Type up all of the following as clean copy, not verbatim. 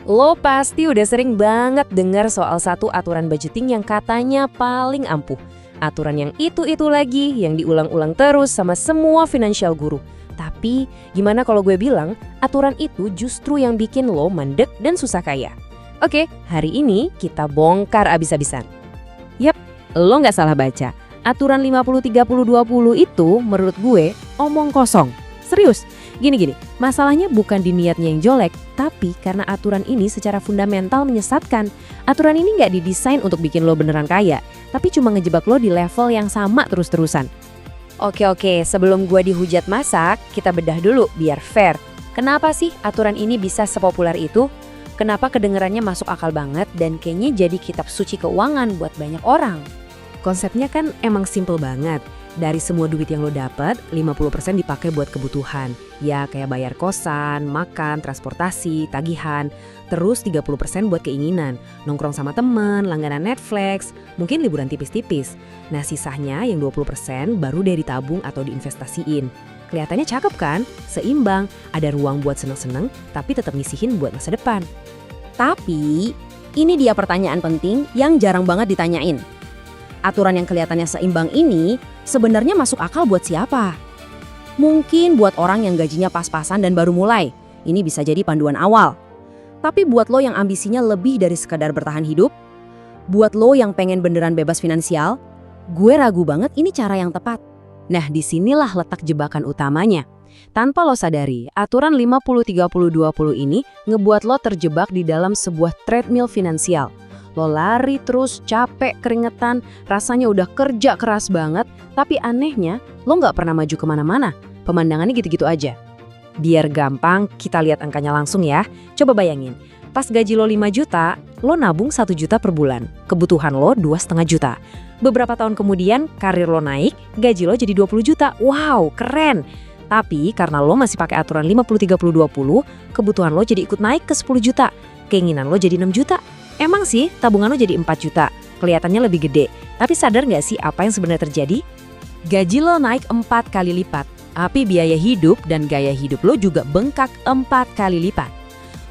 Lo pasti udah sering banget dengar soal satu aturan budgeting yang katanya paling ampuh. Aturan yang itu-itu lagi, yang diulang-ulang terus sama semua financial guru. Tapi, gimana kalau gue bilang, aturan itu justru yang bikin lo mandek dan susah kaya? Oke, hari ini kita bongkar abis-abisan. Yap, lo nggak salah baca. Aturan 50-30-20 itu menurut gue omong kosong. Serius, gini-gini, masalahnya bukan di niatnya yang jelek, tapi karena aturan ini secara fundamental menyesatkan. Aturan ini nggak didesain untuk bikin lo beneran kaya, tapi cuma ngejebak lo di level yang sama terus-terusan. Oke, sebelum gue dihujat masak, kita bedah dulu biar fair. Kenapa sih aturan ini bisa sepopuler itu? Kenapa kedengarannya masuk akal banget dan kayaknya jadi kitab suci keuangan buat banyak orang? Konsepnya kan emang simple banget. Dari semua duit yang lo dapat, 50% dipakai buat kebutuhan. Ya kayak bayar kosan, makan, transportasi, tagihan. Terus 30% buat keinginan. Nongkrong sama temen, langganan Netflix, mungkin liburan tipis-tipis. Nah sisanya yang 20% baru deh ditabung atau diinvestasiin. Kelihatannya cakep kan? Seimbang, ada ruang buat seneng-seneng, tapi tetap ngisihin buat masa depan. Tapi, ini dia pertanyaan penting yang jarang banget ditanyain. Aturan yang kelihatannya seimbang ini sebenarnya masuk akal buat siapa? Mungkin buat orang yang gajinya pas-pasan dan baru mulai. Ini bisa jadi panduan awal. Tapi buat lo yang ambisinya lebih dari sekadar bertahan hidup, buat lo yang pengen beneran bebas finansial, gue ragu banget ini cara yang tepat. Nah, disinilah letak jebakan utamanya. Tanpa lo sadari, aturan 50-30-20 ini ngebuat lo terjebak di dalam sebuah treadmill finansial. Lo lari terus, capek, keringetan, rasanya udah kerja keras banget, tapi anehnya lo nggak pernah maju kemana-mana. Pemandangannya gitu-gitu aja. Biar gampang, kita lihat angkanya langsung ya. Coba bayangin, pas gaji lo 5 juta, lo nabung 1 juta per bulan. Kebutuhan lo 2,5 juta. Beberapa tahun kemudian, karir lo naik, gaji lo jadi 20 juta. Wow, keren! Tapi karena lo masih pakai aturan 50-30-20, kebutuhan lo jadi ikut naik ke 10 juta. Keinginan lo jadi 6 juta. Emang sih tabungan lo jadi 4 juta, kelihatannya lebih gede. Tapi sadar nggak sih apa yang sebenarnya terjadi? Gaji lo naik 4 kali lipat, tapi biaya hidup dan gaya hidup lo juga bengkak 4 kali lipat.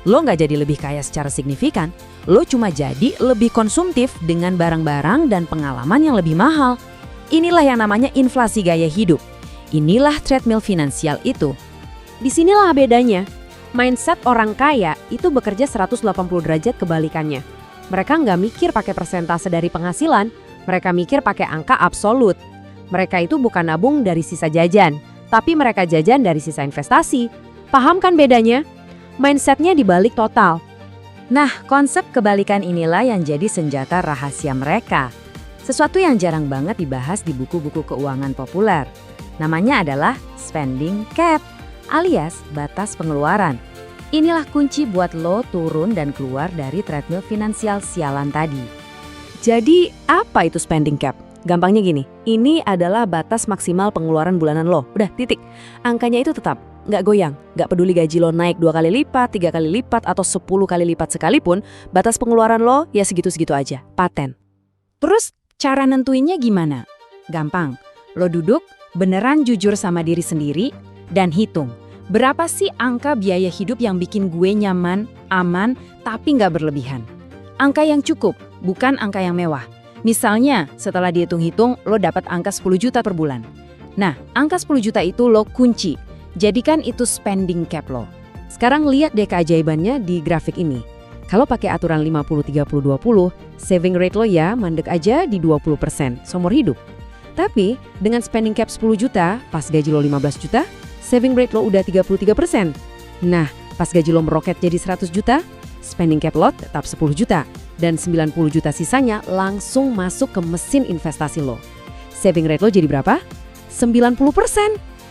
Lo nggak jadi lebih kaya secara signifikan, lo cuma jadi lebih konsumtif dengan barang-barang dan pengalaman yang lebih mahal. Inilah yang namanya inflasi gaya hidup. Inilah treadmill finansial itu. Disinilah bedanya. Mindset orang kaya itu bekerja 180 derajat kebalikannya. Mereka nggak mikir pakai persentase dari penghasilan, mereka mikir pakai angka absolut. Mereka itu bukan nabung dari sisa jajan, tapi mereka jajan dari sisa investasi. Paham kan bedanya? Mindsetnya dibalik total. Nah, konsep kebalikan inilah yang jadi senjata rahasia mereka. Sesuatu yang jarang banget dibahas di buku-buku keuangan populer. Namanya adalah spending cap, alias batas pengeluaran. Inilah kunci buat lo turun dan keluar dari treadmill finansial sialan tadi. Jadi, apa itu spending cap? Gampangnya gini, ini adalah batas maksimal pengeluaran bulanan lo. Udah, titik. Angkanya itu tetap, nggak goyang. Nggak peduli gaji lo naik 2 kali lipat, 3 kali lipat, atau 10 kali lipat sekalipun, batas pengeluaran lo ya segitu-segitu aja, paten. Terus, cara nentuinnya gimana? Gampang, lo duduk, beneran jujur sama diri sendiri, dan hitung. Berapa sih angka biaya hidup yang bikin gue nyaman, aman, tapi nggak berlebihan? Angka yang cukup, bukan angka yang mewah. Misalnya, setelah dihitung-hitung, lo dapat angka 10 juta per bulan. Nah, angka 10 juta itu lo kunci. Jadikan itu spending cap lo. Sekarang lihat deh keajaibannya di grafik ini. Kalau pakai aturan 50-30-20, saving rate lo ya mandek aja di 20% seumur hidup. Tapi, dengan spending cap 10 juta, pas gaji lo 15 juta, saving rate lo udah 33%. Nah, pas gaji lo meroket jadi 100 juta, spending cap lo tetap 10 juta. Dan 90 juta sisanya langsung masuk ke mesin investasi lo. Saving rate lo jadi berapa? 90%.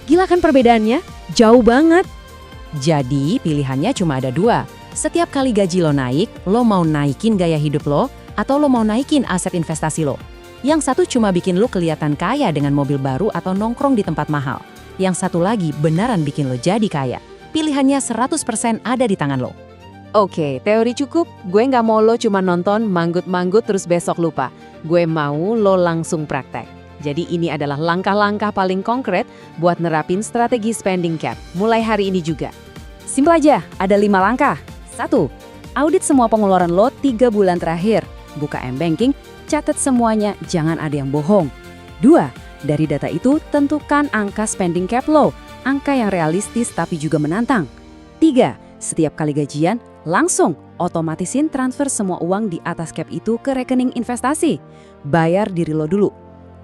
Gila kan perbedaannya? Jauh banget. Jadi pilihannya cuma ada 2. Setiap kali gaji lo naik, lo mau naikin gaya hidup lo, atau lo mau naikin aset investasi lo. Yang satu cuma bikin lo kelihatan kaya dengan mobil baru atau nongkrong di tempat mahal. Yang satu lagi beneran bikin lo jadi kaya. Pilihannya 100% ada di tangan lo. Oke, teori cukup. Gue nggak mau lo cuma nonton, manggut-manggut terus besok lupa. Gue mau lo langsung praktek. Jadi ini adalah langkah-langkah paling konkret buat nerapin strategi spending cap. Mulai hari ini juga. Simpel aja, ada 5 langkah. 1. Audit semua pengeluaran lo 3 bulan terakhir. Buka M-Banking, catat semuanya, jangan ada yang bohong. 2. Dari data itu, tentukan angka spending cap lo, angka yang realistis tapi juga menantang. 3. Setiap kali gajian, langsung otomatisin transfer semua uang di atas cap itu ke rekening investasi. Bayar diri lo dulu.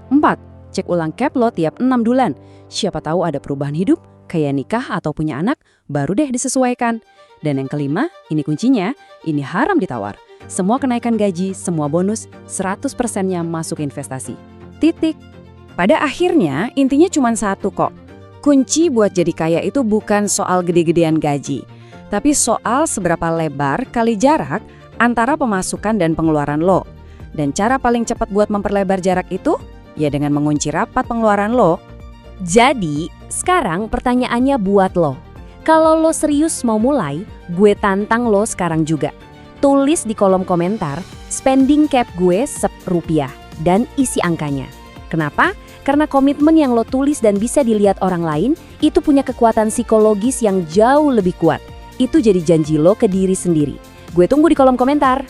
4. Cek ulang cap lo tiap 6 bulan. Siapa tahu ada perubahan hidup, kayak nikah atau punya anak, baru deh disesuaikan. Dan yang kelima, ini kuncinya, ini haram ditawar. Semua kenaikan gaji, semua bonus, 100%-nya masuk investasi. Titik. Pada akhirnya, intinya cuma satu kok. Kunci buat jadi kaya itu bukan soal gede-gedean gaji, tapi soal seberapa lebar kali jarak antara pemasukan dan pengeluaran lo. Dan cara paling cepat buat memperlebar jarak itu, ya dengan mengunci rapat pengeluaran lo. Jadi, sekarang pertanyaannya buat lo. Kalau lo serius mau mulai, gue tantang lo sekarang juga. Tulis di kolom komentar, spending cap gue Rp10 dan isi angkanya. Kenapa? Karena komitmen yang lo tulis dan bisa dilihat orang lain, itu punya kekuatan psikologis yang jauh lebih kuat. Itu jadi janji lo ke diri sendiri. Gue tunggu di kolom komentar.